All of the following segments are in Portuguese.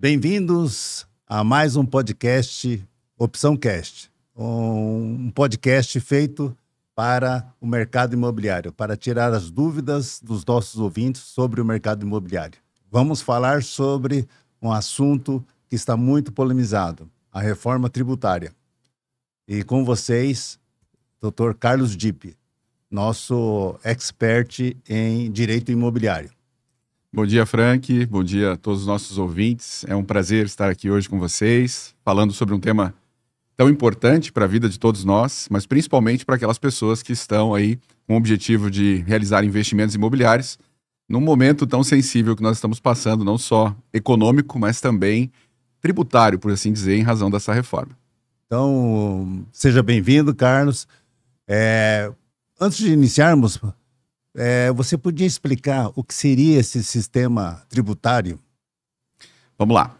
Bem-vindos a mais um podcast Opção Cast, um podcast feito para o mercado imobiliário, para tirar as dúvidas dos nossos ouvintes sobre o mercado imobiliário. Vamos falar sobre um assunto que está muito polemizado, a reforma tributária. E com vocês, Dr. Carlos Dipp, nosso expert em direito imobiliário. Bom dia, Frank. Bom dia a todos os nossos ouvintes. É um prazer estar aqui hoje com vocês, falando sobre um tema tão importante para a vida de todos nós, mas principalmente para aquelas pessoas que estão aí com o objetivo de realizar investimentos imobiliários num momento tão sensível que nós estamos passando, não só econômico, mas também tributário, por assim dizer, em razão dessa reforma. Então, seja bem-vindo, Carlos. Antes de iniciarmos, você podia explicar o que seria esse sistema tributário? Vamos lá.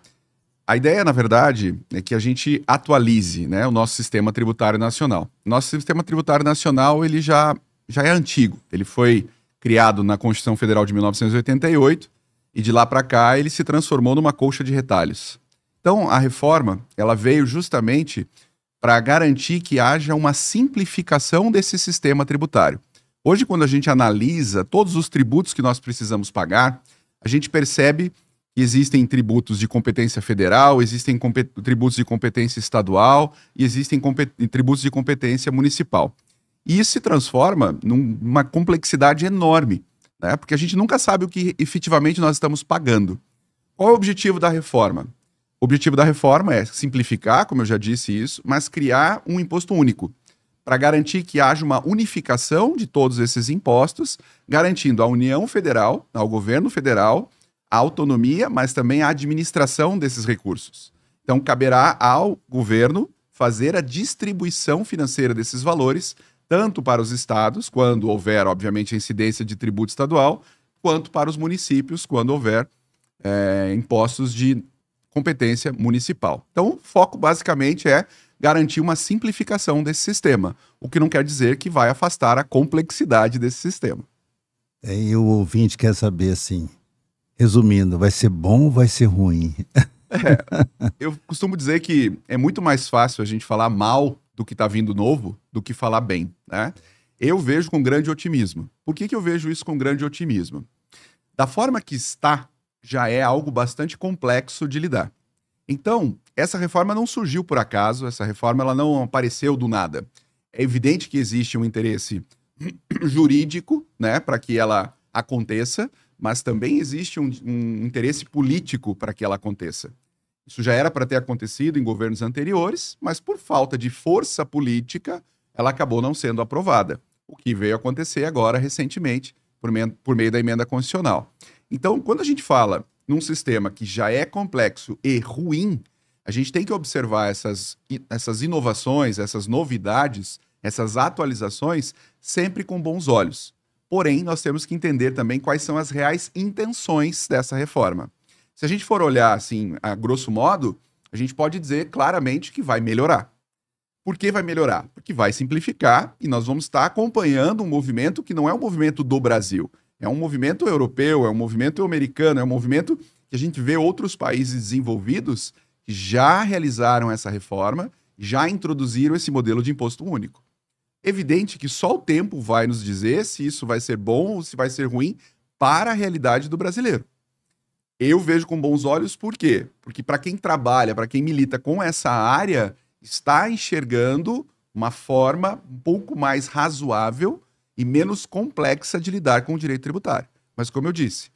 A ideia, na verdade, é que a gente atualize, né, o nosso sistema tributário nacional. Nosso sistema tributário nacional ele já é antigo. Ele foi criado na Constituição Federal de 1988 e de lá para cá ele se transformou numa colcha de retalhos. Então, a reforma ela veio justamente para garantir que haja uma simplificação desse sistema tributário. Hoje, quando a gente analisa todos os tributos que nós precisamos pagar, a gente percebe que existem tributos de competência federal, existem tributos de competência estadual e existem tributos de competência municipal. E isso se transforma numa complexidade enorme, né? Porque a gente nunca sabe o que efetivamente nós estamos pagando. Qual é o objetivo da reforma? O objetivo da reforma é simplificar, como eu já disse isso, mas criar um imposto único, para garantir que haja uma unificação de todos esses impostos, garantindo à União Federal, ao governo federal, a autonomia, mas também a administração desses recursos. Então, caberá ao governo fazer a distribuição financeira desses valores, tanto para os estados, quando houver, obviamente, a incidência de tributo estadual, quanto para os municípios, quando houver impostos de competência municipal. Então, o foco basicamente é garantir uma simplificação desse sistema, o que não quer dizer que vai afastar a complexidade desse sistema. E o ouvinte quer saber, assim, resumindo, vai ser bom ou vai ser ruim? Eu costumo dizer que é muito mais fácil a gente falar mal do que está vindo novo do que falar bem, né? Eu vejo com grande otimismo. Por que eu vejo isso com grande otimismo? Da forma que está, já é algo bastante complexo de lidar. Então, essa reforma não surgiu por acaso, essa reforma ela não apareceu do nada. É evidente que existe um interesse jurídico, né, para que ela aconteça, mas também existe um interesse político para que ela aconteça. Isso já era para ter acontecido em governos anteriores, mas por falta de força política, ela acabou não sendo aprovada. O que veio acontecer agora, recentemente, por meio da emenda constitucional. Então, quando a gente fala num sistema que já é complexo e ruim, a gente tem que observar essas inovações, essas novidades, essas atualizações sempre com bons olhos. Porém, nós temos que entender também quais são as reais intenções dessa reforma. Se a gente for olhar assim, a grosso modo, a gente pode dizer claramente que vai melhorar. Por que vai melhorar? Porque vai simplificar e nós vamos estar acompanhando um movimento que não é um movimento do Brasil. É um movimento europeu, é um movimento americano, é um movimento que a gente vê outros países desenvolvidos que já realizaram essa reforma, já introduziram esse modelo de imposto único. Evidente que só o tempo vai nos dizer se isso vai ser bom ou se vai ser ruim para a realidade do brasileiro. Eu vejo com bons olhos por quê? Porque para quem trabalha, para quem milita com essa área, está enxergando uma forma um pouco mais razoável e menos complexa de lidar com o direito tributário. Mas, como eu disse,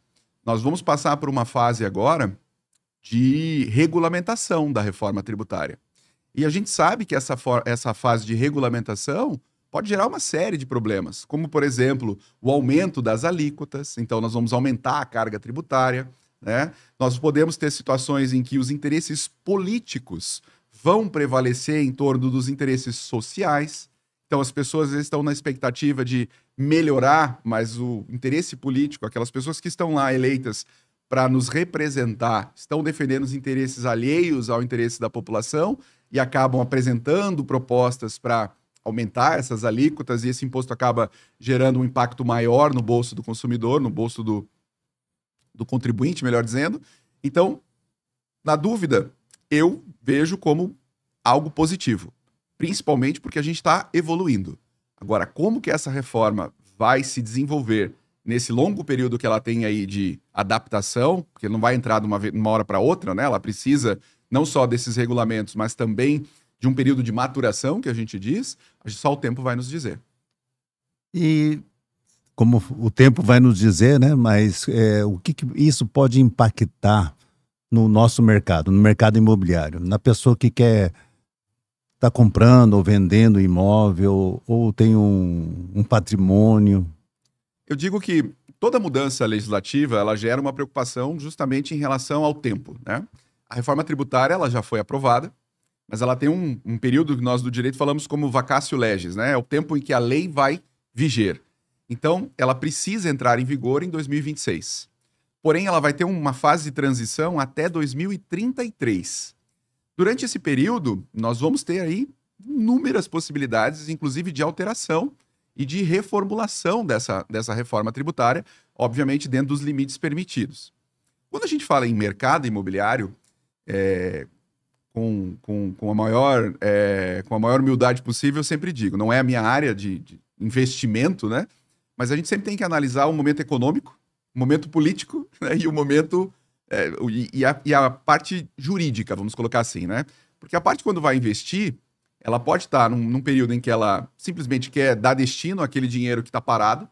nós vamos passar por uma fase agora de regulamentação da reforma tributária. E a gente sabe que essa fase de regulamentação pode gerar uma série de problemas, como, por exemplo, o aumento das alíquotas. Então, nós vamos aumentar a carga tributária, né? Nós podemos ter situações em que os interesses políticos vão prevalecer em torno dos interesses sociais. Então, as pessoas às vezes estão na expectativa de melhorar, mas o interesse político, aquelas pessoas que estão lá eleitas para nos representar, estão defendendo os interesses alheios ao interesse da população e acabam apresentando propostas para aumentar essas alíquotas, e esse imposto acaba gerando um impacto maior no bolso do consumidor, no bolso do contribuinte, melhor dizendo. Então, Na dúvida, eu vejo como algo positivo, principalmente porque a gente está evoluindo. Agora, como que essa reforma vai se desenvolver nesse longo período que ela tem aí de adaptação, porque não vai entrar de uma hora para outra, né? Ela precisa não só desses regulamentos, mas também de um período de maturação, que a gente diz, só o tempo vai nos dizer. E como o tempo vai nos dizer, né? Mas o que isso pode impactar no nosso mercado, no mercado imobiliário, na pessoa que quer estar comprando ou vendendo imóvel, ou tem um patrimônio? Eu digo que toda mudança legislativa, ela gera uma preocupação justamente em relação ao tempo, né? A reforma tributária, ela já foi aprovada, mas ela tem um período que nós do direito falamos como vacatio legis, né? É o tempo em que a lei vai viger. Então, ela precisa entrar em vigor em 2026. Porém, ela vai ter uma fase de transição até 2033. Durante esse período, nós vamos ter aí inúmeras possibilidades, inclusive de alteração e de reformulação dessa reforma tributária, obviamente dentro dos limites permitidos. Quando a gente fala em mercado imobiliário, com a maior humildade possível, eu sempre digo, não é a minha área de investimento, né? Mas a gente sempre tem que analisar o momento econômico, o momento político, né? E o momento e a parte jurídica, vamos colocar assim, né? Porque a parte quando vai investir, ela pode estar num período em que ela simplesmente quer dar destino àquele dinheiro que está parado,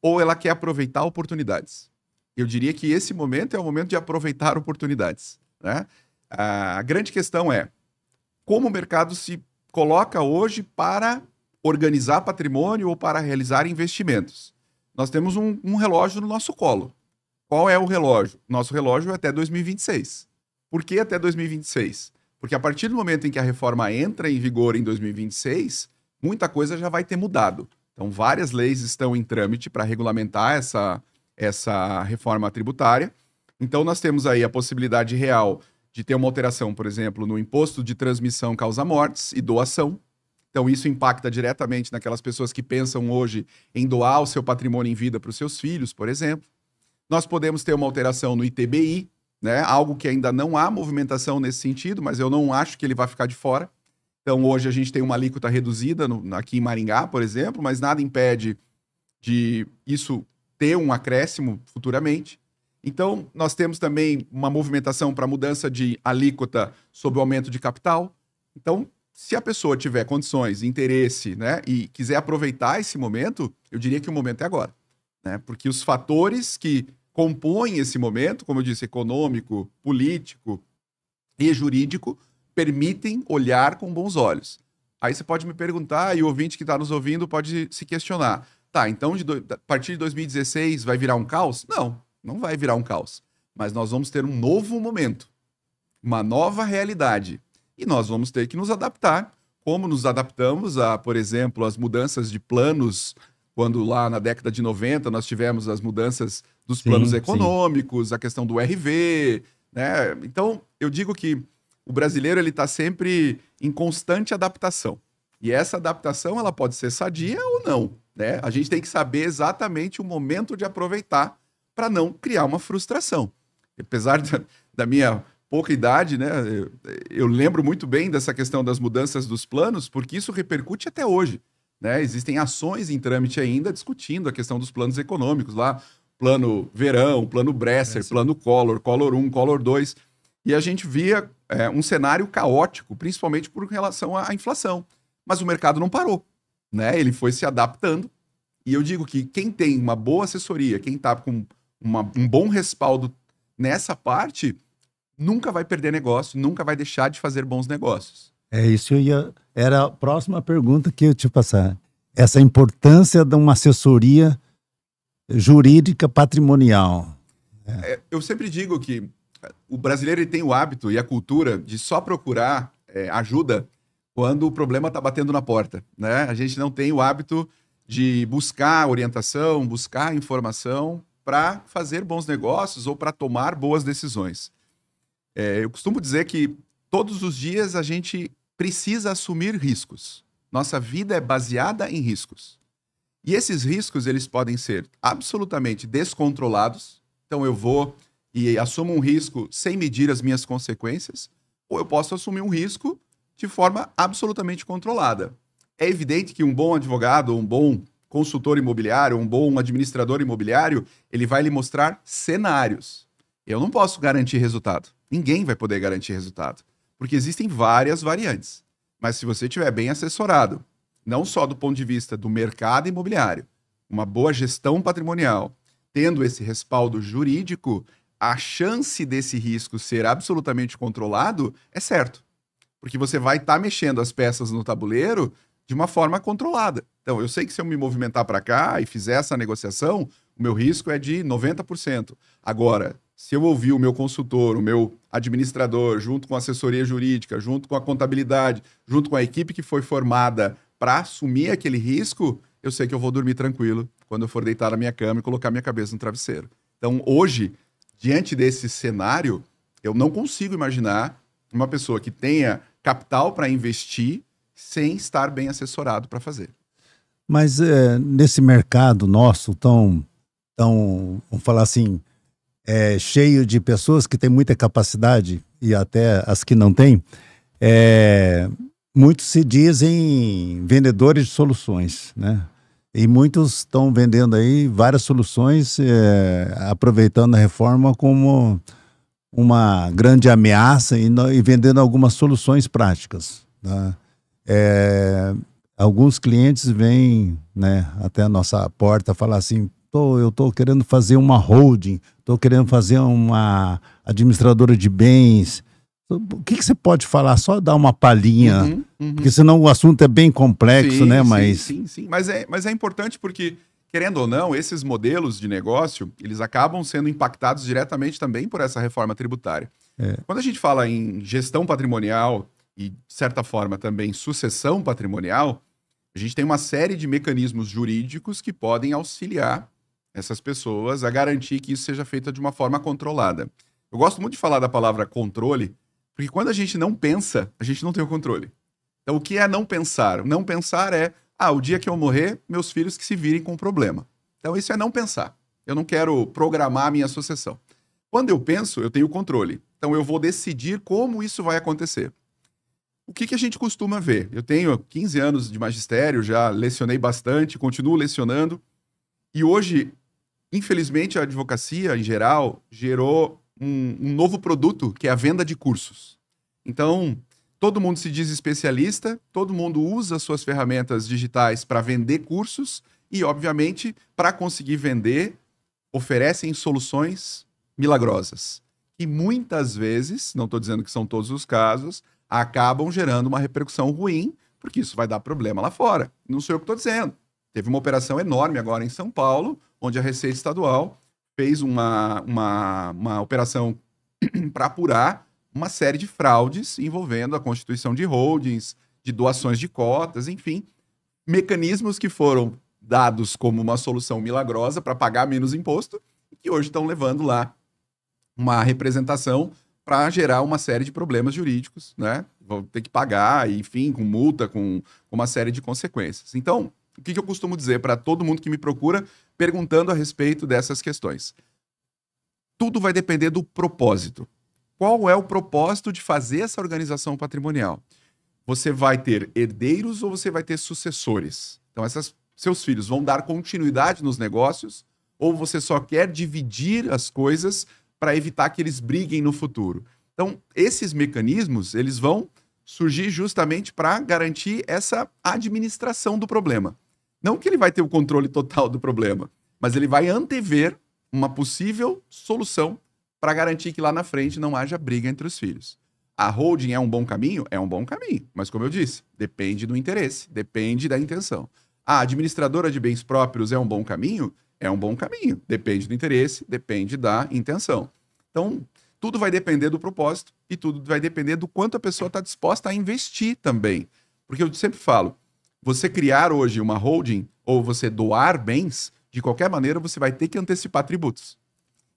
ou ela quer aproveitar oportunidades. Eu diria que esse momento é o momento de aproveitar oportunidades, né? A grande questão é como o mercado se coloca hoje para organizar patrimônio ou para realizar investimentos. Nós temos um relógio no nosso colo. Qual é o relógio? Nosso relógio é até 2026. Por que até 2026? Porque a partir do momento em que a reforma entra em vigor em 2026, muita coisa já vai ter mudado. Então, várias leis estão em trâmite para regulamentar essa reforma tributária. Então, nós temos aí a possibilidade real de ter uma alteração, por exemplo, no imposto de transmissão causa-mortes e doação. Então, isso impacta diretamente naquelas pessoas que pensam hoje em doar o seu patrimônio em vida para os seus filhos, por exemplo. Nós podemos ter uma alteração no ITBI, né? Algo que ainda não há movimentação nesse sentido, mas eu não acho que ele vai ficar de fora. Então, hoje a gente tem uma alíquota reduzida aqui em Maringá, por exemplo, mas nada impede de isso ter um acréscimo futuramente. Então, nós temos também uma movimentação para mudança de alíquota sobre o aumento de capital. Então, se a pessoa tiver condições, interesse, né, e quiser aproveitar esse momento, eu diria que o momento é agora, né? Porque os fatores que compõem esse momento, como eu disse, econômico, político e jurídico, permitem olhar com bons olhos. Aí você pode me perguntar, e o ouvinte que está nos ouvindo pode se questionar. Tá, então a partir de 2016 vai virar um caos? Não, não vai virar um caos. Mas nós vamos ter um novo momento, uma nova realidade. E nós vamos ter que nos adaptar, como nos adaptamos a, por exemplo, as mudanças de planos, quando lá na década de 90 nós tivemos as mudanças dos planos econômicos, a questão do RV, né? Então, eu digo que o brasileiro ele está sempre em constante adaptação. E essa adaptação ela pode ser sadia ou não, né? A gente tem que saber exatamente o momento de aproveitar para não criar uma frustração. Apesar da minha pouca idade, né? Eu lembro muito bem dessa questão das mudanças dos planos, porque isso repercute até hoje, né? Existem ações em trâmite ainda discutindo a questão dos planos econômicos lá, plano Verão, plano Bresser, plano Collor, Collor 1, Collor 2, e a gente via um cenário caótico, principalmente por relação à inflação. Mas o mercado não parou, né? Ele foi se adaptando, e eu digo que quem tem uma boa assessoria, quem está com um bom respaldo nessa parte, nunca vai perder negócio, nunca vai deixar de fazer bons negócios. É isso, era a próxima pergunta que eu te passar. Essa importância de uma assessoria jurídica patrimonial. Eu sempre digo que o brasileiro ele tem o hábito e a cultura de só procurar ajuda quando o problema está batendo na porta, né? A gente não tem o hábito de buscar orientação, buscar informação para fazer bons negócios ou para tomar boas decisões. Eu costumo dizer que todos os dias a gente precisa assumir riscos. Nossa vida é baseada em riscos. E esses riscos, eles podem ser absolutamente descontrolados. Então, eu vou e assumo um risco sem medir as minhas consequências, ou eu posso assumir um risco de forma absolutamente controlada. É evidente que um bom advogado, um bom consultor imobiliário, um bom administrador imobiliário, ele vai lhe mostrar cenários. Eu não posso garantir resultado. Ninguém vai poder garantir resultado, porque existem várias variantes. Mas se você estiver bem assessorado, não só do ponto de vista do mercado imobiliário, uma boa gestão patrimonial, tendo esse respaldo jurídico, a chance desse risco ser absolutamente controlado é certo. Porque você vai estar mexendo as peças no tabuleiro de uma forma controlada. Então, eu sei que se eu me movimentar para cá e fizer essa negociação, o meu risco é de 90%. Agora, se eu ouvir o meu consultor, o meu administrador, junto com a assessoria jurídica, junto com a contabilidade, junto com a equipe que foi formada para assumir aquele risco, eu sei que eu vou dormir tranquilo quando eu for deitar na minha cama e colocar minha cabeça no travesseiro. Então, hoje, diante desse cenário, eu não consigo imaginar uma pessoa que tenha capital para investir sem estar bem assessorado para fazer. Mas nesse mercado nosso tão, vamos falar assim, cheio de pessoas que têm muita capacidade e até as que não têm, muitos se dizem vendedores de soluções, né? E muitos estão vendendo aí várias soluções, aproveitando a reforma como uma grande ameaça e vendendo algumas soluções práticas, né? Alguns clientes vêm, né, até a nossa porta falar assim: eu estou querendo fazer uma holding, estou querendo fazer uma administradora de bens. O que você pode falar? Só dar uma palhinha, porque senão o assunto é bem complexo, né? Sim. Mas é importante porque, querendo ou não, esses modelos de negócio, eles acabam sendo impactados diretamente também por essa reforma tributária. Quando a gente fala em gestão patrimonial e, de certa forma, também sucessão patrimonial, a gente tem uma série de mecanismos jurídicos que podem auxiliar essas pessoas a garantir que isso seja feito de uma forma controlada. Eu gosto muito de falar da palavra controle, porque quando a gente não pensa, a gente não tem o controle. Então, o que é não pensar? Não pensar é, o dia que eu morrer, meus filhos que se virem com o problema. Então, isso é não pensar. Eu não quero programar a minha sucessão. Quando eu penso, eu tenho controle. Então, eu vou decidir como isso vai acontecer. O que a gente costuma ver? Eu tenho 15 anos de magistério, já lecionei bastante, continuo lecionando. E hoje, infelizmente, a advocacia, em geral, gerou um novo produto, que é a venda de cursos. Então, todo mundo se diz especialista, todo mundo usa suas ferramentas digitais para vender cursos e, obviamente, para conseguir vender, oferecem soluções milagrosas. E muitas vezes, não estou dizendo que são todos os casos, acabam gerando uma repercussão ruim, porque isso vai dar problema lá fora. Não sou eu que estou dizendo. Teve uma operação enorme agora em São Paulo, onde a Receita Estadual fez uma operação para apurar uma série de fraudes envolvendo a constituição de holdings, de doações de cotas, enfim, mecanismos que foram dados como uma solução milagrosa para pagar menos imposto e que hoje estão levando lá uma representação para gerar uma série de problemas jurídicos, né? Vão ter que pagar, enfim, com multa, com uma série de consequências. Então, o que eu costumo dizer para todo mundo que me procura perguntando a respeito dessas questões? Tudo vai depender do propósito. Qual é o propósito de fazer essa organização patrimonial? Você vai ter herdeiros ou você vai ter sucessores? Então, seus filhos vão dar continuidade nos negócios ou você só quer dividir as coisas para evitar que eles briguem no futuro? Então, esses mecanismos, eles vão surgir justamente para garantir essa administração do problema. Não que ele vai ter o controle total do problema, mas ele vai antever uma possível solução para garantir que lá na frente não haja briga entre os filhos. A holding é um bom caminho? É um bom caminho, mas como eu disse, depende do interesse, depende da intenção. A administradora de bens próprios é um bom caminho? É um bom caminho, depende do interesse, depende da intenção. Então, tudo vai depender do propósito e tudo vai depender do quanto a pessoa está disposta a investir também. Porque eu sempre falo, você criar hoje uma holding ou você doar bens, de qualquer maneira você vai ter que antecipar tributos.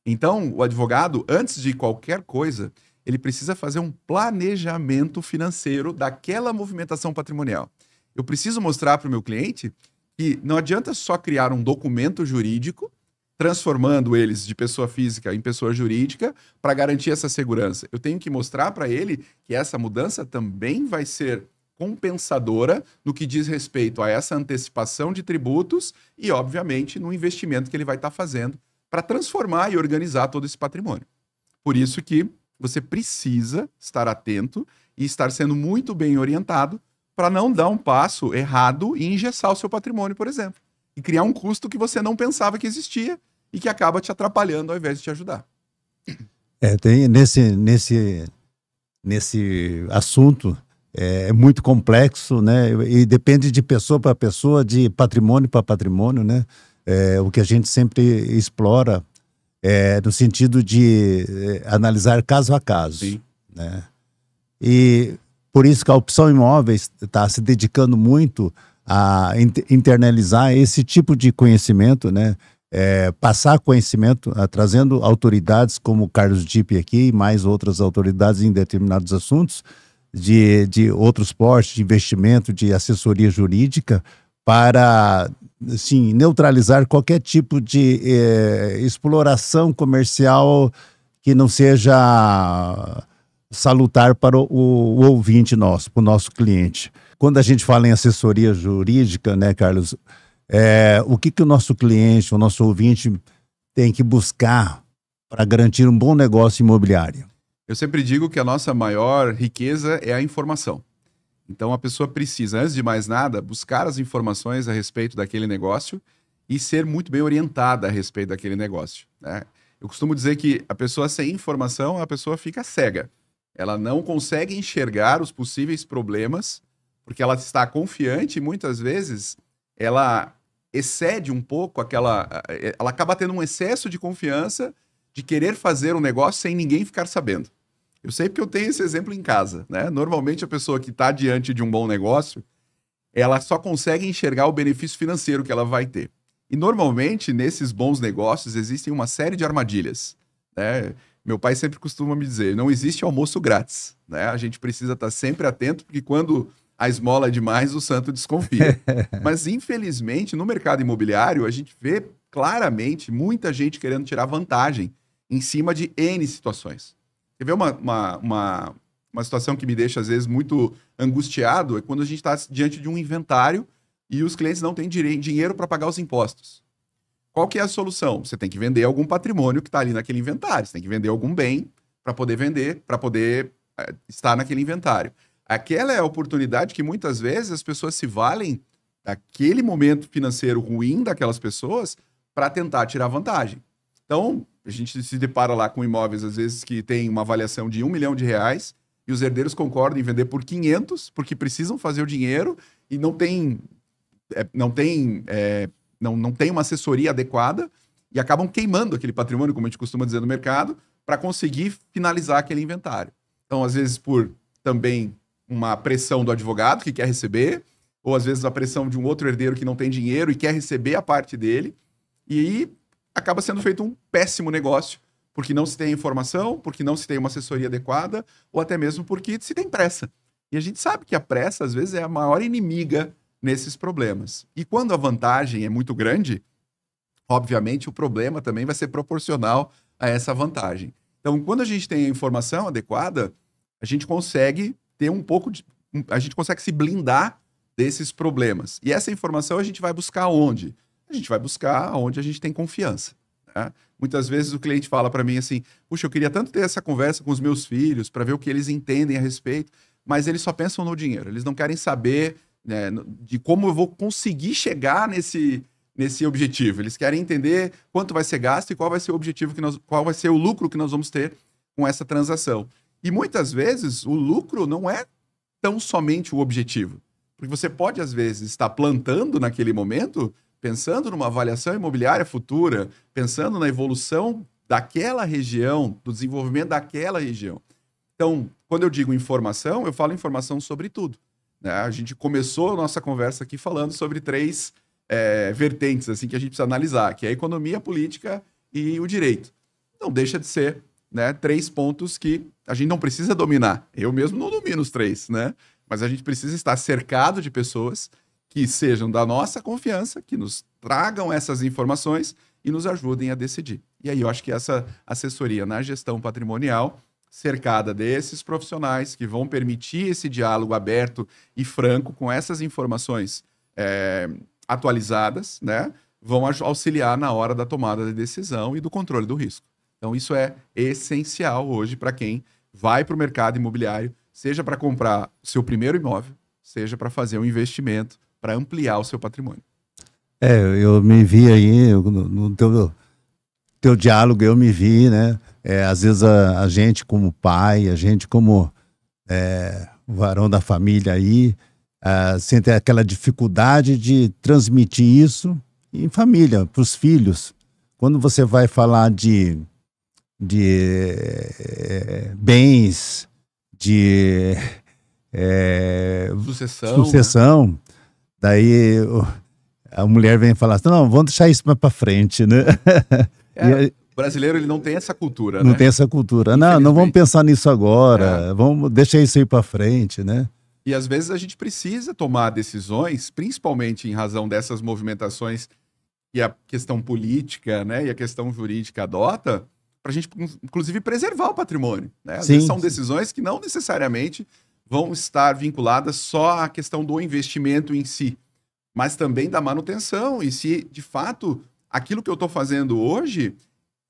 Então, o advogado, antes de qualquer coisa, ele precisa fazer um planejamento financeiro daquela movimentação patrimonial. Eu preciso mostrar para o meu cliente que não adianta só criar um documento jurídico. transformando eles de pessoa física em pessoa jurídica para garantir essa segurança. Eu tenho que mostrar para ele que essa mudança também vai ser compensadora no que diz respeito a essa antecipação de tributos e, obviamente, no investimento que ele vai estar fazendo para transformar e organizar todo esse patrimônio. Por isso que você precisa estar atento e estar sendo muito bem orientado para não dar um passo errado e engessar o seu patrimônio, por exemplo, e criar um custo que você não pensava que existia e que acaba te atrapalhando ao invés de te ajudar. Tem nesse assunto, é muito complexo, né? E depende de pessoa para pessoa, de patrimônio para patrimônio, né? O que a gente sempre explora no sentido de analisar caso a caso. Sim. Né? E por isso que a Opção Imóveis está se dedicando muito a internalizar esse tipo de conhecimento, né? Passar conhecimento, trazendo autoridades como o Carlos Dipp aqui e mais outras autoridades em determinados assuntos de outros portes, de investimento, de assessoria jurídica, para assim, neutralizar qualquer tipo de exploração comercial que não seja salutar para o ouvinte nosso, para o nosso cliente. Quando a gente fala em assessoria jurídica, né, Carlos, o que o nosso cliente, o nosso ouvinte tem que buscar para garantir um bom negócio imobiliário? Eu sempre digo que a nossa maior riqueza é a informação. Então a pessoa precisa, antes de mais nada, buscar as informações a respeito daquele negócio e ser muito bem orientada a respeito daquele negócio, né? Eu costumo dizer que a pessoa sem informação, a pessoa fica cega. Ela não consegue enxergar os possíveis problemas porque ela está confiante e muitas vezes ela excede um pouco ela acaba tendo um excesso de confiança de querer fazer um negócio sem ninguém ficar sabendo. Eu sei porque eu tenho esse exemplo em casa, né? Normalmente a pessoa que está diante de um bom negócio, ela só consegue enxergar o benefício financeiro que ela vai ter. E normalmente nesses bons negócios existem uma série de armadilhas, né? Meu pai sempre costuma me dizer, não existe almoço grátis, né? A gente precisa estar sempre atento porque quando a esmola é demais, o santo desconfia. Mas infelizmente no mercado imobiliário a gente vê claramente muita gente querendo tirar vantagem em cima de N situações. Quer ver uma situação que me deixa, às vezes, muito angustiado? É quando a gente está diante de um inventário e os clientes não têm dinheiro para pagar os impostos. Qual que é a solução? Você tem que vender algum patrimônio que está ali naquele inventário. Você tem que vender algum bem para poder vender, para poder estar naquele inventário. Aquela é a oportunidade que, muitas vezes, as pessoas se valem daquele momento financeiro ruim daquelas pessoas para tentar tirar vantagem. Então, a gente se depara lá com imóveis, às vezes, que tem uma avaliação de R$1 milhão e os herdeiros concordam em vender por 500, porque precisam fazer o dinheiro e não tem uma assessoria adequada e acabam queimando aquele patrimônio, como a gente costuma dizer no mercado, para conseguir finalizar aquele inventário. Então, às vezes, por também uma pressão do advogado que quer receber, ou às vezes a pressão de um outro herdeiro que não tem dinheiro e quer receber a parte dele, e aí acaba sendo feito um péssimo negócio, porque não se tem informação, porque não se tem uma assessoria adequada, ou até mesmo porque se tem pressa. E a gente sabe que a pressa, às vezes, é a maior inimiga nesses problemas. E quando a vantagem é muito grande, obviamente o problema também vai ser proporcional a essa vantagem. Então, quando a gente tem a informação adequada, a gente consegue ter a gente consegue se blindar desses problemas. E essa informação a gente vai buscar onde? A gente vai buscar onde a gente tem confiança, né? Muitas vezes o cliente fala para mim assim, puxa, eu queria tanto ter essa conversa com os meus filhos para ver o que eles entendem a respeito, mas eles só pensam no dinheiro, eles não querem saber, né, de como eu vou conseguir chegar nesse objetivo. Eles querem entender quanto vai ser gasto e qual vai ser o objetivo, qual vai ser o lucro que nós vamos ter com essa transação. E muitas vezes o lucro não é tão somente o objetivo, porque você pode às vezes estar plantando naquele momento, pensando numa avaliação imobiliária futura, pensando na evolução daquela região, do desenvolvimento daquela região. Então, quando eu digo informação, eu falo informação sobre tudo, né? A gente começou a nossa conversa aqui falando sobre 3 vertentes assim, que a gente precisa analisar, que é a economia, a política e o direito. Não deixa de ser, né, 3 pontos que a gente não precisa dominar. Eu mesmo não domino os 3, né? Mas a gente precisa estar cercado de pessoas que sejam da nossa confiança, que nos tragam essas informações e nos ajudem a decidir. E aí eu acho que essa assessoria na gestão patrimonial, cercada desses profissionais que vão permitir esse diálogo aberto e franco com essas informações atualizadas, né, vão auxiliar na hora da tomada de decisão e do controle do risco. Então isso é essencial hoje para quem vai para o mercado imobiliário, seja para comprar seu primeiro imóvel, seja para fazer um investimento, para ampliar o seu patrimônio. Eu me vi aí no teu diálogo, eu me vi, né? Às vezes a gente como pai, a gente como varão da família aí, sente aquela dificuldade de transmitir isso em família, para os filhos. Quando você vai falar de bens, de sucessão, daí a mulher vem falar assim, não, vamos deixar isso mais para frente, né? O brasileiro ele não tem essa cultura, não tem essa cultura. Não vamos pensar nisso agora, deixar isso aí para frente, né? E às vezes a gente precisa tomar decisões, principalmente em razão dessas movimentações que a questão política, né, e a questão jurídica adota, para a gente, inclusive, preservar o patrimônio, né? Às vezes são decisões que não necessariamente vão estar vinculadas só à questão do investimento em si, mas também da manutenção, e se, de fato, aquilo que eu estou fazendo hoje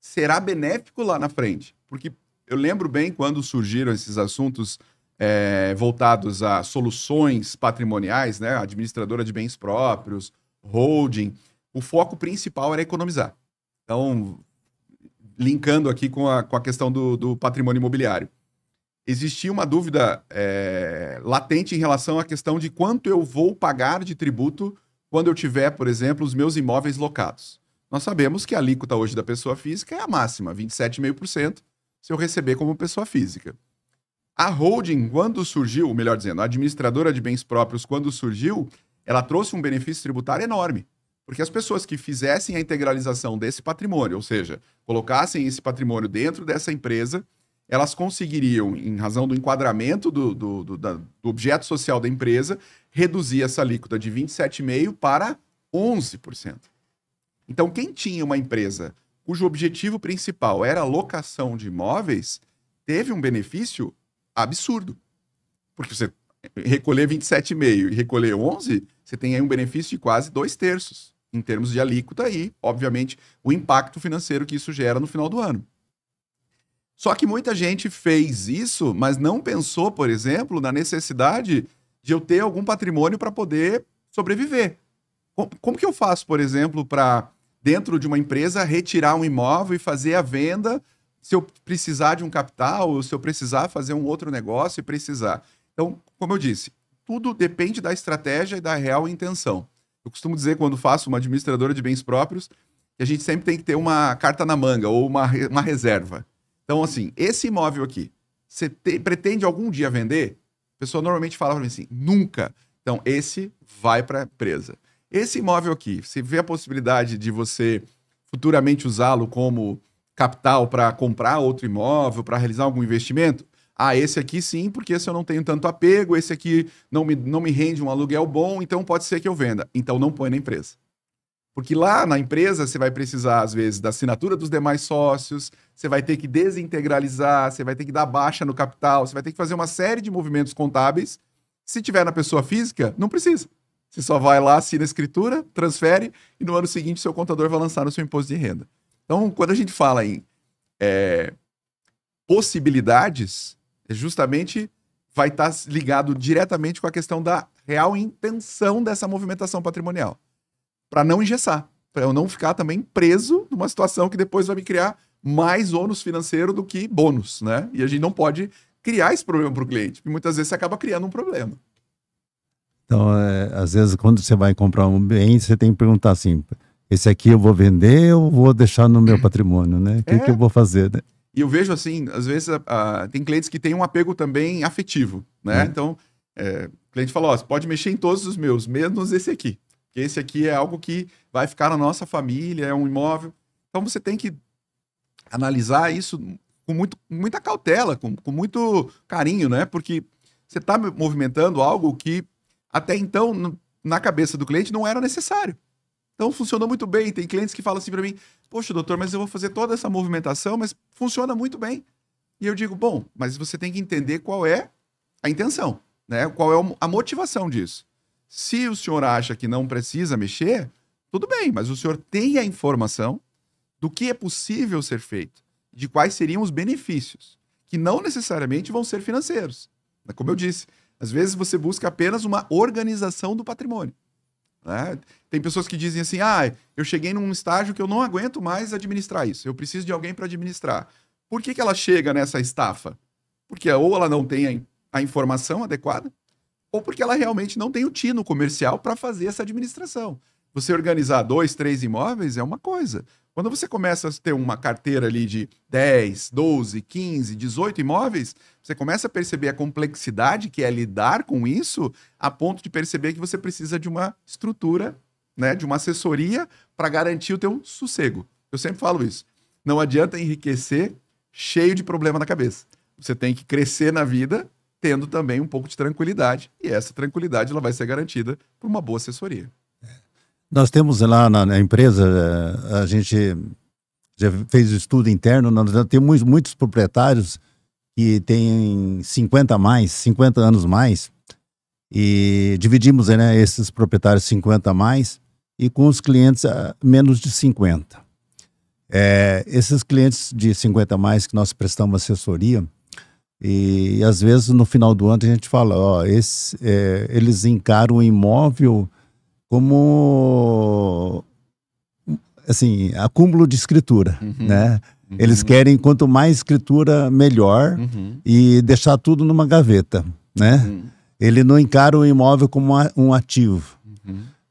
será benéfico lá na frente. Porque eu lembro bem quando surgiram esses assuntos voltados a soluções patrimoniais, né? Administradora de bens próprios, holding, o foco principal era economizar. Então, linkando aqui com a questão do patrimônio imobiliário. Existia uma dúvida latente em relação à questão de quanto eu vou pagar de tributo quando eu tiver, por exemplo, os meus imóveis locados. Nós sabemos que a alíquota hoje da pessoa física é a máxima, 27,5%, se eu receber como pessoa física. A holding, quando surgiu, ou melhor dizendo, a administradora de bens próprios, quando surgiu, ela trouxe um benefício tributário enorme. Porque as pessoas que fizessem a integralização desse patrimônio, ou seja, colocassem esse patrimônio dentro dessa empresa, elas conseguiriam, em razão do enquadramento do objeto social da empresa, reduzir essa alíquota de 27,5% para 11%. Então, quem tinha uma empresa cujo objetivo principal era a locação de imóveis, teve um benefício absurdo. Porque você recolher 27,5% e recolher 11%, você tem aí um benefício de quase 2/3, em termos de alíquota e, obviamente, o impacto financeiro que isso gera no final do ano. Só que muita gente fez isso, mas não pensou, por exemplo, na necessidade de eu ter algum patrimônio para poder sobreviver. Como que eu faço, por exemplo, para, dentro de uma empresa, retirar um imóvel e fazer a venda se eu precisar de um capital, ou se eu precisar fazer um outro negócio e precisar? Então, como eu disse, tudo depende da estratégia e da real intenção. Eu costumo dizer, quando faço uma administradora de bens próprios, que a gente sempre tem que ter uma carta na manga ou uma reserva. Então, assim, esse imóvel aqui, você pretende algum dia vender? A pessoa normalmente fala para mim assim, nunca. Então, esse vai para a empresa. Esse imóvel aqui, você vê a possibilidade de você futuramente usá-lo como capital para comprar outro imóvel, para realizar algum investimento? Esse aqui sim, porque esse eu não tenho tanto apego, esse aqui não me rende um aluguel bom, então pode ser que eu venda. Então não põe na empresa. Porque lá na empresa você vai precisar, às vezes, da assinatura dos demais sócios, você vai ter que desintegralizar, você vai ter que dar baixa no capital, você vai ter que fazer uma série de movimentos contábeis. Se tiver na pessoa física, não precisa. Você só vai lá, assina a escritura, transfere, e no ano seguinte seu contador vai lançar no seu imposto de renda. Então, quando a gente fala em possibilidades, justamente vai estar ligado diretamente com a questão da real intenção dessa movimentação patrimonial. Para não engessar, para eu não ficar também preso numa situação que depois vai me criar mais ônus financeiro do que bônus, né? E a gente não pode criar esse problema para o cliente, porque muitas vezes você acaba criando um problema. Então, às vezes, quando você vai comprar um bem, você tem que perguntar assim, esse aqui eu vou vender ou vou deixar no meu patrimônio, né? O que eu vou fazer, né? E eu vejo assim, às vezes tem clientes que têm um apego também afetivo, né? Então, o cliente fala, você pode mexer em todos os meus, menos esse aqui. Porque esse aqui é algo que vai ficar na nossa família, é um imóvel. Então, você tem que analisar isso com muita cautela, com muito carinho, né? Porque você está movimentando algo que, até então, na cabeça do cliente, não era necessário. Então funcionou muito bem. Tem clientes que falam assim para mim, poxa, doutor, mas eu vou fazer toda essa movimentação, mas funciona muito bem. E eu digo, bom, mas você tem que entender qual é a intenção, né? Qual é a motivação disso. Se o senhor acha que não precisa mexer, tudo bem, mas o senhor tem a informação do que é possível ser feito, de quais seriam os benefícios, que não necessariamente vão ser financeiros. Como eu disse, às vezes você busca apenas uma organização do patrimônio, né? Tem pessoas que dizem assim, eu cheguei num estágio que eu não aguento mais administrar isso, eu preciso de alguém para administrar. Por que ela chega nessa estafa? Porque ou ela não tem a informação adequada, ou porque ela realmente não tem o tino comercial para fazer essa administração. Você organizar 2, 3 imóveis é uma coisa. Quando você começa a ter uma carteira ali de 10, 12, 15, 18 imóveis, você começa a perceber a complexidade que é lidar com isso, a ponto de perceber que você precisa de uma estrutura, né, de uma assessoria para garantir o teu sossego. Eu sempre falo isso. Não adianta enriquecer cheio de problema na cabeça. Você tem que crescer na vida tendo também um pouco de tranquilidade. E essa tranquilidade ela vai ser garantida por uma boa assessoria. Nós temos lá na empresa, a gente já fez o estudo interno, nós temos muitos proprietários que têm 50 anos mais, e dividimos, né, esses proprietários 50 a mais, e com os clientes menos de 50. Esses clientes de 50 a mais que nós prestamos assessoria, e às vezes no final do ano a gente fala, eles encaram o imóvel como, assim, acúmulo de escritura, né? Eles querem quanto mais escritura, melhor, e deixar tudo numa gaveta, né? Ele não encara o imóvel como um ativo.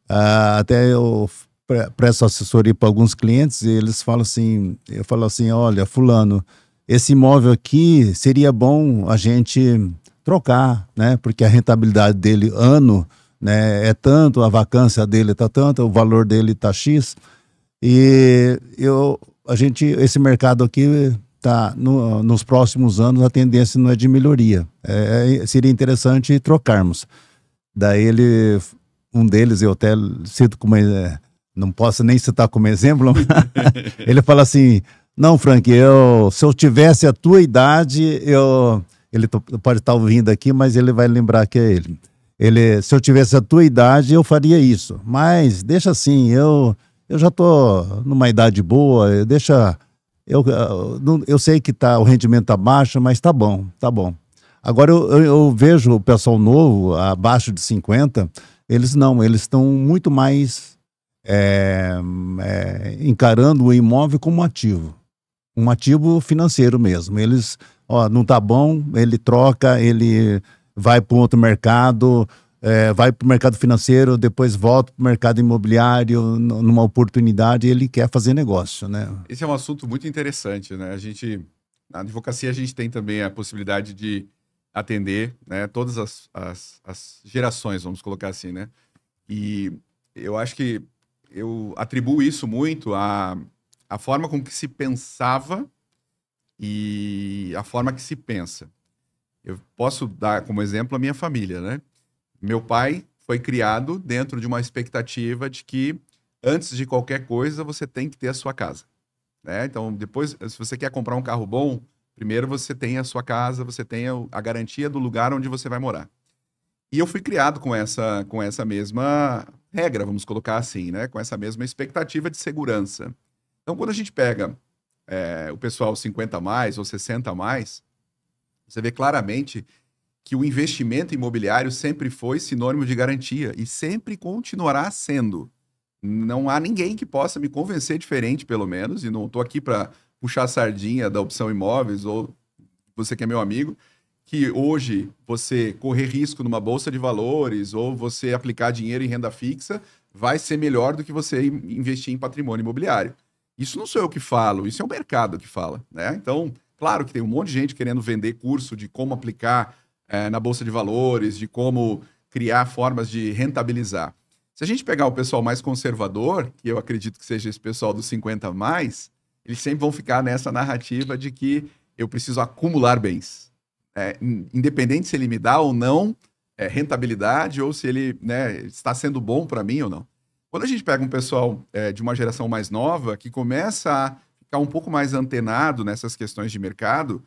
Até eu presto assessoria para alguns clientes e eles falam assim, eu falo assim, olha, fulano, esse imóvel aqui seria bom a gente trocar, né? Porque a rentabilidade dele ano, né, é tanto, a vacância dele está tanto, o valor dele está X, e esse mercado aqui tá nos próximos anos a tendência não é de melhoria, seria interessante trocarmos. Daí um deles, eu até cito como, não posso nem citar como exemplo, ele fala assim, não, Frank, se eu tivesse a tua idade, ele pode estar ouvindo aqui, mas ele vai lembrar que é ele. Se eu tivesse a tua idade, eu faria isso. Mas deixa assim, eu já estou numa idade boa, eu sei que o rendimento está baixo, mas tá bom. Agora eu vejo o pessoal novo, abaixo de 50, eles estão muito mais encarando o imóvel como um ativo financeiro mesmo. Eles, não tá bom, ele troca, ele vai para um outro mercado, vai para o mercado financeiro, depois volta para o mercado imobiliário, numa oportunidade, ele quer fazer negócio, né? Esse é um assunto muito interessante, né? Na advocacia a gente tem também a possibilidade de atender, né, todas as gerações, vamos colocar assim, né? E eu acho que eu atribuo isso muito à forma com que se pensava e a forma que se pensa. Eu posso dar como exemplo a minha família, né? Meu pai foi criado dentro de uma expectativa de que antes de qualquer coisa você tem que ter a sua casa, né? Então, depois, se você quer comprar um carro bom, primeiro você tem a sua casa, você tem a garantia do lugar onde você vai morar. E eu fui criado com essa mesma regra, vamos colocar assim, né? Com essa mesma expectativa de segurança. Então, quando a gente pega o pessoal 50 a mais ou 60 a mais, você vê claramente que o investimento imobiliário sempre foi sinônimo de garantia e sempre continuará sendo. Não há ninguém que possa me convencer diferente, pelo menos, e não estou aqui para puxar a sardinha da Opção Imóveis ou você que é meu amigo, que hoje você correr risco numa bolsa de valores ou você aplicar dinheiro em renda fixa vai ser melhor do que você investir em patrimônio imobiliário. Isso não sou eu que falo, isso é o mercado que fala, né? Então, claro que tem um monte de gente querendo vender curso de como aplicar na bolsa de valores, de como criar formas de rentabilizar. Se a gente pegar o pessoal mais conservador, que eu acredito que seja esse pessoal dos 50 a mais, eles sempre vão ficar nessa narrativa de que eu preciso acumular bens. Independente se ele me dá ou não rentabilidade ou se ele, né, está sendo bom para mim ou não. Quando a gente pega um pessoal de uma geração mais nova, que começa a ficar um pouco mais antenado nessas questões de mercado,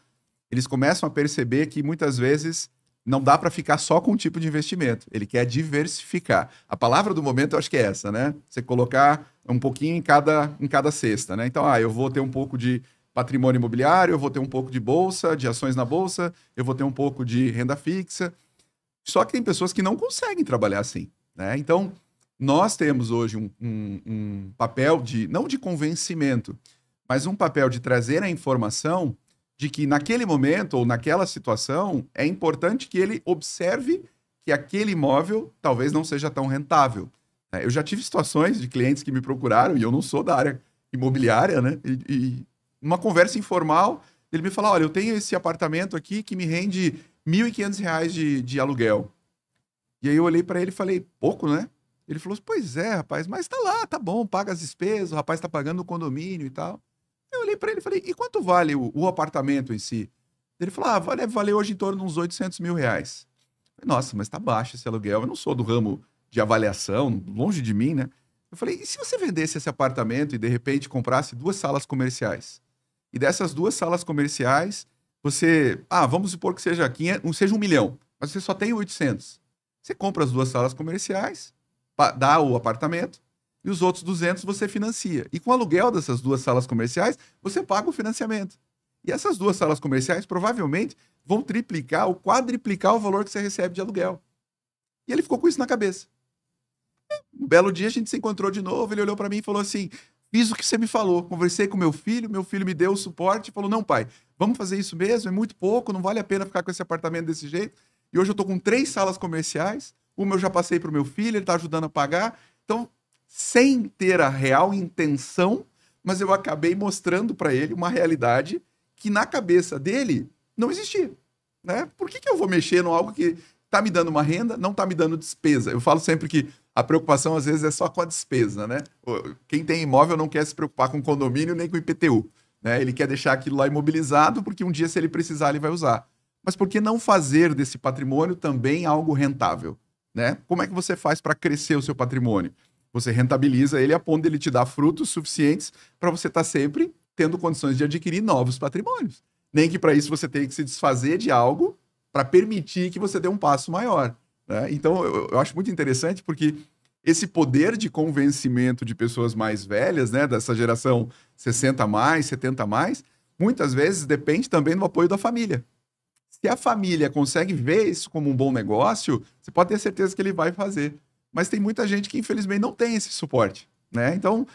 eles começam a perceber que muitas vezes não dá para ficar só com um tipo de investimento. Ele quer diversificar. A palavra do momento eu acho que é essa, né? Você colocar um pouquinho em cada cesta, né? Então, eu vou ter um pouco de patrimônio imobiliário, eu vou ter um pouco de bolsa, de ações na bolsa, eu vou ter um pouco de renda fixa. Só que tem pessoas que não conseguem trabalhar assim, né? Então, nós temos hoje um papel não de convencimento, mas um papel de trazer a informação de que naquele momento ou naquela situação é importante que ele observe que aquele imóvel talvez não seja tão rentável. Eu já tive situações de clientes que me procuraram, e eu não sou da área imobiliária, né? E numa conversa informal, ele me falou, olha, eu tenho esse apartamento aqui que me rende R$ 1.500 de aluguel. E aí eu olhei para ele e falei, pouco, né? Ele falou, pois é, rapaz, mas tá lá, tá bom, paga as despesas, o rapaz tá pagando o condomínio e tal. Eu olhei para ele e falei, e quanto vale o apartamento em si? Ele falou, vale hoje em torno de uns R$ 800 mil. Eu falei, nossa, mas tá baixo esse aluguel, eu não sou do ramo de avaliação, longe de mim, né? Eu falei, e se você vendesse esse apartamento e de repente comprasse 2 salas comerciais? E dessas 2 salas comerciais, você, vamos supor que seja 1 milhão, mas você só tem 800. Você compra as 2 salas comerciais, dá o apartamento, e os outros 200 você financia. E com o aluguel dessas 2 salas comerciais, você paga o financiamento. E essas 2 salas comerciais provavelmente vão triplicar ou quadriplicar o valor que você recebe de aluguel. E ele ficou com isso na cabeça. Um belo dia a gente se encontrou de novo, ele olhou para mim e falou assim, fiz o que você me falou, conversei com meu filho me deu o suporte e falou, não pai, vamos fazer isso mesmo, é muito pouco, não vale a pena ficar com esse apartamento desse jeito. E hoje eu tô com 3 salas comerciais, uma eu já passei pro meu filho, ele tá ajudando a pagar. Então, sem ter a real intenção, mas eu acabei mostrando para ele uma realidade que na cabeça dele não existia, né? Por que eu vou mexer em algo que tá me dando uma renda, não tá me dando despesa? Eu falo sempre que a preocupação às vezes é só com a despesa, né? Quem tem imóvel não quer se preocupar com condomínio nem com IPTU, né? Ele quer deixar aquilo lá imobilizado porque um dia, se ele precisar, ele vai usar. Mas por que não fazer desse patrimônio também algo rentável, né? Como é que você faz para crescer o seu patrimônio? Você rentabiliza ele a ponto de ele te dar frutos suficientes para você estar sempre tendo condições de adquirir novos patrimônios. Nem que para isso você tenha que se desfazer de algo para permitir que você dê um passo maior, né? Então, eu acho muito interessante porque esse poder de convencimento de pessoas mais velhas, né, dessa geração 60 mais, 70 mais, muitas vezes depende também do apoio da família. Se a família consegue ver isso como um bom negócio, você pode ter certeza que ele vai fazer. Mas tem muita gente que, infelizmente, não tem esse suporte, né? Então,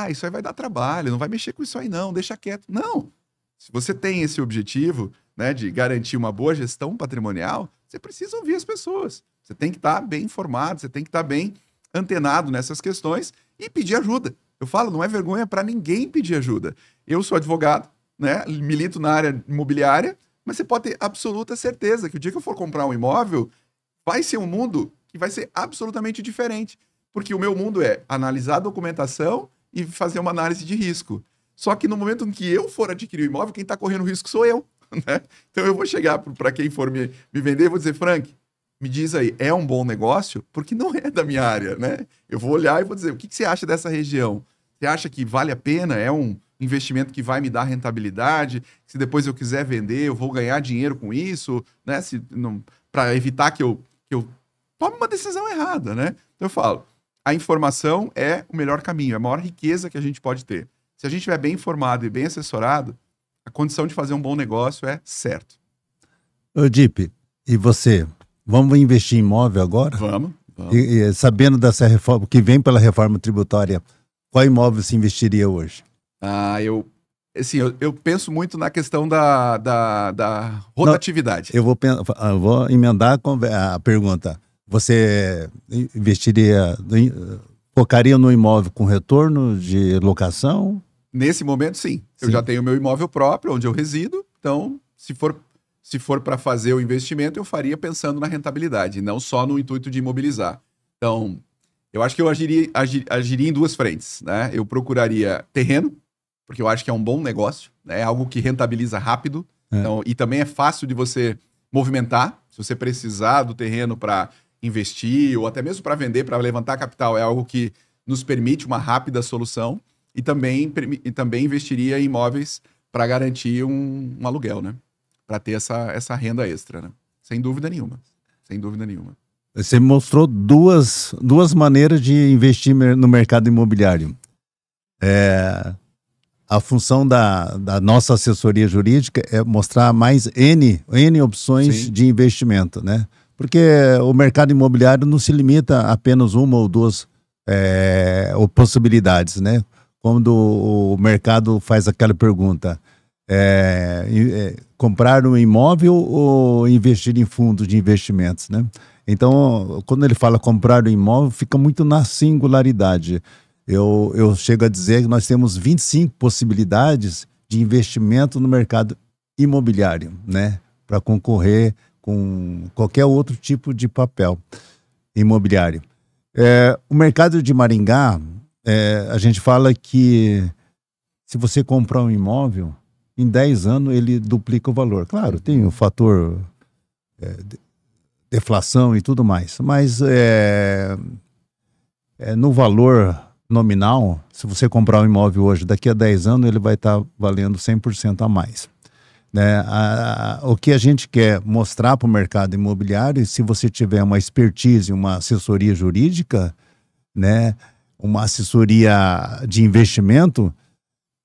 isso aí vai dar trabalho, não vai mexer com isso aí não, deixa quieto. Não! Se você tem esse objetivo, né, de garantir uma boa gestão patrimonial, você precisa ouvir as pessoas. Você tem que estar bem informado, você tem que estar bem antenado nessas questões e pedir ajuda. Eu falo, não é vergonha para ninguém pedir ajuda. Eu sou advogado, né, milito na área imobiliária, mas você pode ter absoluta certeza que o dia que eu for comprar um imóvel, vai ser um mundo que vai ser absolutamente diferente. Porque o meu mundo é analisar a documentação e fazer uma análise de risco. Só que no momento em que eu for adquirir o imóvel, quem está correndo risco sou eu, né? Então eu vou chegar para quem for me vender e vou dizer, Frank, me diz aí, é um bom negócio? Porque não é da minha área, né? Eu vou olhar e vou dizer, o que você acha dessa região? Você acha que vale a pena? É um investimento que vai me dar rentabilidade? Se depois eu quiser vender, eu vou ganhar dinheiro com isso, né? Para evitar que eu tome uma decisão errada, né? Então eu falo, a informação é o melhor caminho, é a maior riqueza que a gente pode ter. Se a gente estiver bem informado e bem assessorado, a condição de fazer um bom negócio é certo. Ô, Dipe, e você? Vamos investir em imóvel agora? Vamos. E sabendo dessa reforma, que vem pela reforma tributária, qual imóvel se investiria hoje? Eu penso muito na questão da rotatividade. Não, eu vou emendar a pergunta. Você focaria no imóvel com retorno de locação? Nesse momento, sim. Eu já tenho meu imóvel próprio, onde eu resido. Então, se for para fazer o investimento, eu faria pensando na rentabilidade, não só no intuito de imobilizar. Então, eu acho que eu agiria em 2 frentes, né? Eu procuraria terreno, porque eu acho que é um bom negócio, né? É algo que rentabiliza rápido. Então, e também é fácil de você movimentar. Se você precisar do terreno para investir ou até mesmo para vender, para levantar capital, é algo que nos permite uma rápida solução e também investiria em imóveis para garantir um aluguel, né? Para ter essa renda extra, né? Sem dúvida nenhuma. Sem dúvida nenhuma. Você mostrou duas maneiras de investir no mercado imobiliário. A função da nossa assessoria jurídica é mostrar mais N opções Sim. de investimento, né? Porque o mercado imobiliário não se limita a apenas uma ou duas possibilidades, né? Quando o mercado faz aquela pergunta, comprar um imóvel ou investir em fundos de investimentos, né? Então, quando ele fala comprar um imóvel, fica muito na singularidade. Eu chego a dizer que nós temos 25 possibilidades de investimento no mercado imobiliário, né? Para concorrer com qualquer outro tipo de papel imobiliário. O mercado de Maringá, a gente fala que se você comprar um imóvel, em 10 anos ele duplica o valor. Claro, tem o fator deflação e tudo mais, mas no valor nominal, se você comprar um imóvel hoje, daqui a 10 anos ele vai estar valendo 100% a mais. Né? O que a gente quer mostrar para o mercado imobiliário, se você tiver uma expertise, uma assessoria jurídica, né, uma assessoria de investimento,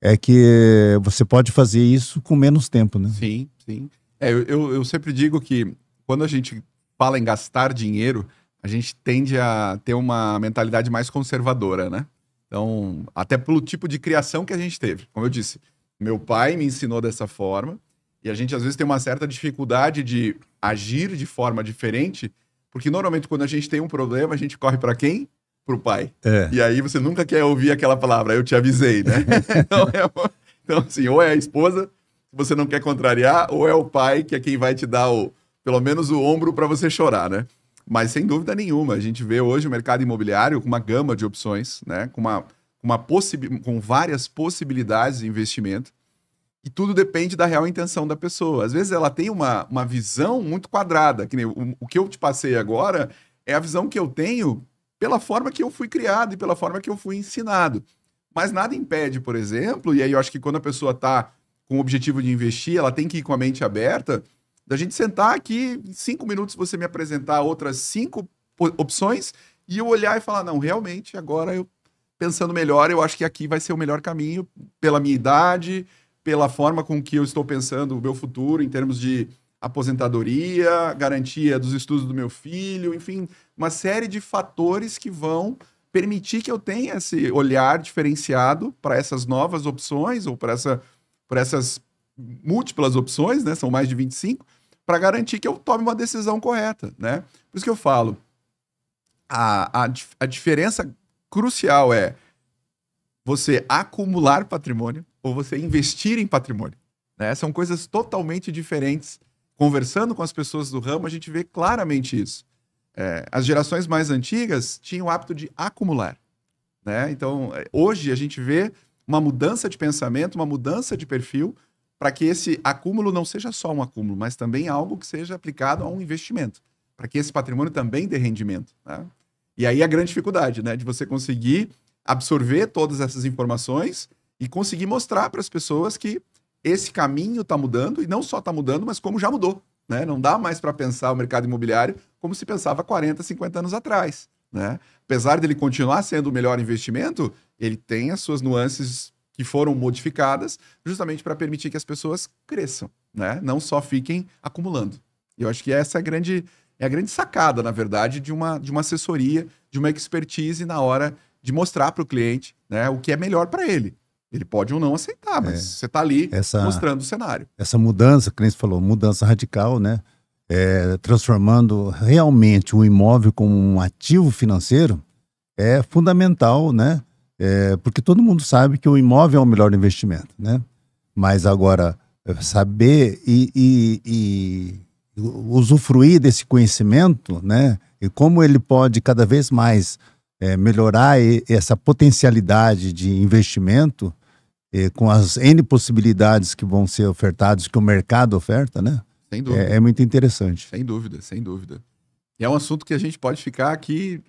é que você pode fazer isso com menos tempo, né? Sim, sim. Eu sempre digo que quando a gente fala em gastar dinheiro, a gente tende a ter uma mentalidade mais conservadora, né? Então, até pelo tipo de criação que a gente teve. Como eu disse, meu pai me ensinou dessa forma e a gente às vezes tem uma certa dificuldade de agir de forma diferente, porque normalmente quando a gente tem um problema, a gente corre para quem? Pro pai. E aí você nunca quer ouvir aquela palavra, eu te avisei, né? Então, assim, ou é a esposa, que você não quer contrariar, ou é o pai, que é quem vai te dar pelo menos o ombro para você chorar, né? Mas sem dúvida nenhuma, a gente vê hoje o mercado imobiliário com uma gama de opções, né? Com várias possibilidades de investimento, e tudo depende da real intenção da pessoa. Às vezes ela tem uma visão muito quadrada, que nem o que eu te passei agora é a visão que eu tenho pela forma que eu fui criado e pela forma que eu fui ensinado. Mas nada impede, por exemplo, e aí eu acho que quando a pessoa está com o objetivo de investir, ela tem que ir com a mente aberta, da gente sentar aqui, em 5 minutos você me apresentar outras 5 opções e eu olhar e falar, não, realmente, agora eu, pensando melhor, eu acho que aqui vai ser o melhor caminho pela minha idade, pela forma com que eu estou pensando o meu futuro em termos de aposentadoria, garantia dos estudos do meu filho, enfim, uma série de fatores que vão permitir que eu tenha esse olhar diferenciado para essas novas opções ou para essas múltiplas opções, né? São mais de 25, para garantir que eu tome uma decisão correta, né? Por isso que eu falo, a diferença crucial é você acumular patrimônio ou você investir em patrimônio, né? São coisas totalmente diferentes. Conversando com as pessoas do ramo, a gente vê claramente isso. As gerações mais antigas tinham o hábito de acumular, né? Então, hoje a gente vê uma mudança de pensamento, uma mudança de perfil, para que esse acúmulo não seja só um acúmulo, mas também algo que seja aplicado a um investimento, para que esse patrimônio também dê rendimento, né? E aí a grande dificuldade, né, de você conseguir absorver todas essas informações e conseguir mostrar para as pessoas que esse caminho está mudando, e não só está mudando, mas como já mudou, né? Não dá mais para pensar o mercado imobiliário como se pensava 40, 50 anos atrás, né? Apesar dele continuar sendo o melhor investimento, ele tem as suas nuances que foram modificadas justamente para permitir que as pessoas cresçam, né? Não só fiquem acumulando. E eu acho que essa é a grande sacada, na verdade, de uma assessoria, de uma expertise na hora de mostrar para o cliente, né, o que é melhor para ele. Ele pode ou não aceitar, mas você está ali mostrando o cenário. Essa mudança, que você falou, mudança radical, né? Transformando realmente o imóvel como um ativo financeiro é fundamental, né? Porque todo mundo sabe que o imóvel é o melhor investimento, né? Mas agora, saber e usufruir desse conhecimento, né? E como ele pode cada vez mais melhorar essa potencialidade de investimento, com as N possibilidades que vão ser ofertadas, que o mercado oferta, né? Sem dúvida. É muito interessante. Sem dúvida, sem dúvida. E é um assunto que a gente pode ficar aqui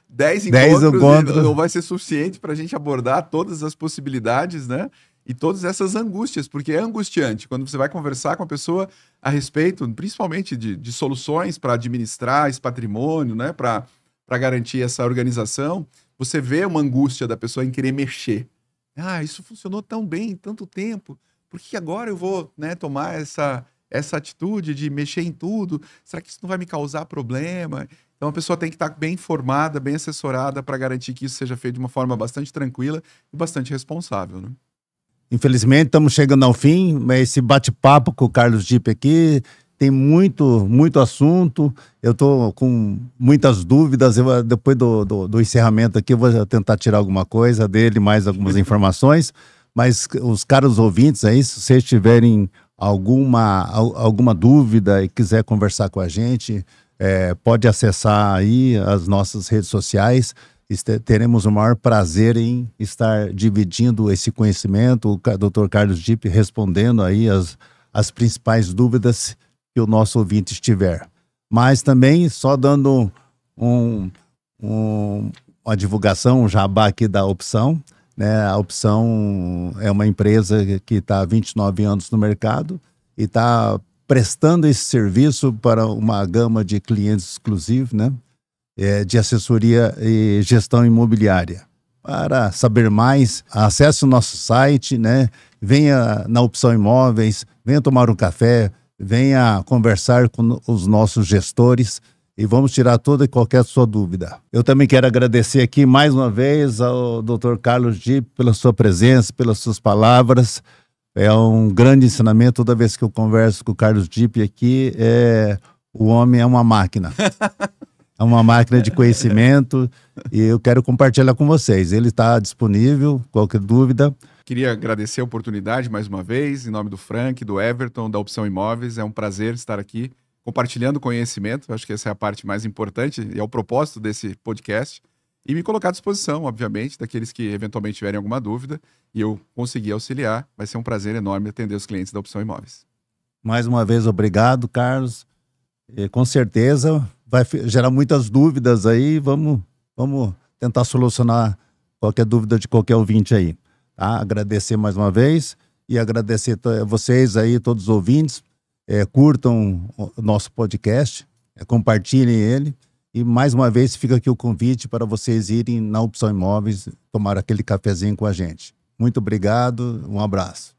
10 encontros e não vai ser suficiente para a gente abordar todas as possibilidades, né? E todas essas angústias, porque é angustiante quando você vai conversar com a pessoa a respeito, principalmente de soluções para administrar esse patrimônio, né? Para garantir essa organização, você vê uma angústia da pessoa em querer mexer. Ah, isso funcionou tão bem, tanto tempo, por que agora eu vou, né, tomar essa atitude de mexer em tudo? Será que isso não vai me causar problema? Então a pessoa tem que estar bem informada, bem assessorada para garantir que isso seja feito de uma forma bastante tranquila e bastante responsável, né? Infelizmente, estamos chegando ao fim, mas esse bate-papo com o Carlos Dipp aqui tem muito assunto. Eu estou com muitas dúvidas. Depois do encerramento aqui, eu vou tentar tirar alguma coisa dele, mais algumas informações. Mas os caros ouvintes aí, se vocês tiverem alguma dúvida e quiser conversar com a gente, pode acessar aí as nossas redes sociais. Teremos o maior prazer em estar dividindo esse conhecimento, o Dr. Carlos Dipp respondendo aí as principais dúvidas que o nosso ouvinte estiver. Mas também, só dando uma divulgação, um jabá aqui da Opção, né? A Opção é uma empresa que está há 29 anos no mercado e está prestando esse serviço para uma gama de clientes exclusivos, né? De assessoria e gestão imobiliária. Para saber mais, acesse o nosso site, né? Venha na Opção Imóveis, venha tomar um café, venha conversar com os nossos gestores e vamos tirar toda e qualquer sua dúvida. Eu também quero agradecer aqui mais uma vez ao Dr. Carlos Dipp pela sua presença, pelas suas palavras. É um grande ensinamento. Toda vez que eu converso com o Carlos Dipp aqui, o homem é uma máquina. É uma máquina de conhecimento e eu quero compartilhar com vocês. Ele está disponível, qualquer dúvida. Queria agradecer a oportunidade mais uma vez, em nome do Frank, do Everton, da Opção Imóveis. É um prazer estar aqui compartilhando conhecimento. Acho que essa é a parte mais importante e é o propósito desse podcast. E me colocar à disposição, obviamente, daqueles que eventualmente tiverem alguma dúvida e eu conseguir auxiliar. Vai ser um prazer enorme atender os clientes da Opção Imóveis. Mais uma vez, obrigado, Carlos. E, com certeza vai gerar muitas dúvidas aí. Vamos tentar solucionar qualquer dúvida de qualquer ouvinte aí. Tá? Agradecer mais uma vez e agradecer a vocês aí, todos os ouvintes. Curtam o nosso podcast, compartilhem ele. E mais uma vez fica aqui o convite para vocês irem na Opção Imóveis tomar aquele cafezinho com a gente. Muito obrigado, um abraço.